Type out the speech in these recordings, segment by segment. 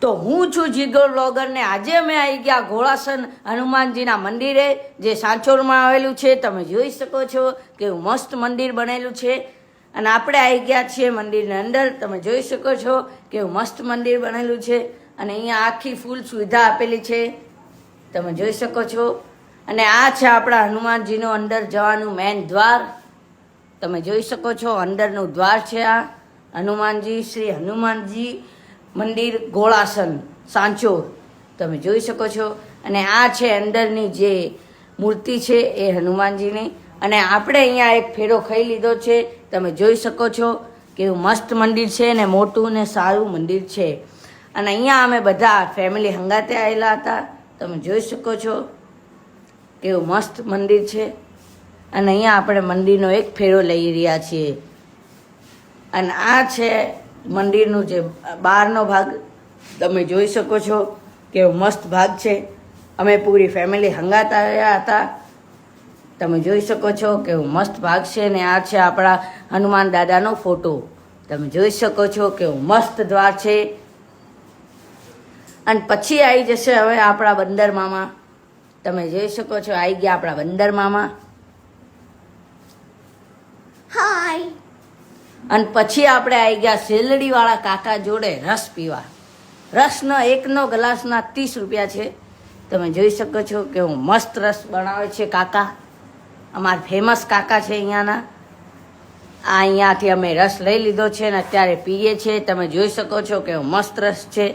તો હું છું જીગર બ્લોગર ને આજે અમે આવી ગયા ઘોડાસન હનુમાનજીના મંદિરે જે સાંચોરમાં આવેલું છે. તમે જોઈ શકો છો કેવું મસ્ત મંદિર બનેલું છે અને આપણે આવી ગયા છીએ મંદિરની અંદર. તમે જોઈ શકો છો કેવું મસ્ત મંદિર બનેલું છે અને અહીંયા આખી ફૂલ સુવિધા આપેલી છે. તમે જોઈ શકો છો અને આ છે આપણા હનુમાનજીનો અંદર જવાનું મેન દ્વાર. તમે જોઈ શકો છો અંદરનું દ્વાર છે આ હનુમાનજી શ્રી હનુમાનજી મંદિર ઘોડાસન સાંચોર. તમે જોઈ શકો છો અને આ છે અંદરની જે મૂર્તિ છે એ હનુમાનજીની અને આપણે અહીંયા એક ફેરો ખાઈ લીધો છે. તમે જોઈ શકો છો કેવું મસ્ત મંદિર છે ને મોટું ને સારું મંદિર છે અને અહીંયા અમે બધા ફેમિલી હંગાતે આવેલા હતા. તમે જોઈ શકો છો કેવું મસ્ત મંદિર છે અને અહીંયા આપણે મંદિરનો એક ફેરો લઈ રહ્યા છીએ અને આ છે મંદિરનું જે બહારનો ભાગ. તમે જોઈ શકો છો કેવો મસ્ત ભાગ છે. અમે પૂરી ફેમિલી હંગાત આવ્યા હતા. તમે જોઈ શકો છો કેવું મસ્ત ભાગ છે ને આ છે આપણા હનુમાન દાદાનો ફોટો. તમે જોઈ શકો છો કેવું મસ્ત દ્વાર છે અને પછી આવી જશે હવે આપણા બંદર મામા. તમે જોઈ શકો છો આવી ગયા આપણા બંદર મામા. હાય. અને પછી આપણે આવી ગયા શેલડીવાળા કાકા જોડે રસ પીવા. રસનો એકનો ગ્લાસના 30 રૂપિયા છે. તમે જોઈ શકો છો કેવું મસ્ત રસ બનાવે છે કાકા. અમારા ફેમસ કાકા છે અહીંયાના. અહીંયાથી અમે રસ લઈ લીધો છે ને અત્યારે પીએ છીએ. તમે જોઈ શકો છો કેવો મસ્ત રસ છે.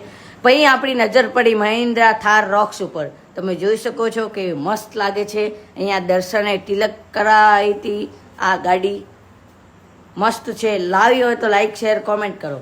પછી આપણી નજર પડી મહિન્દ્રા થાર રોક્સ ઉપર. તમે જોઈ શકો છો કે મસ્ત લાગે છે. અહીંયા દર્શને તિલક કરાવી હતી. આ ગાડી મસ્ત છે. લાવી હોય તો લાઈક શેર કોમેન્ટ કરો.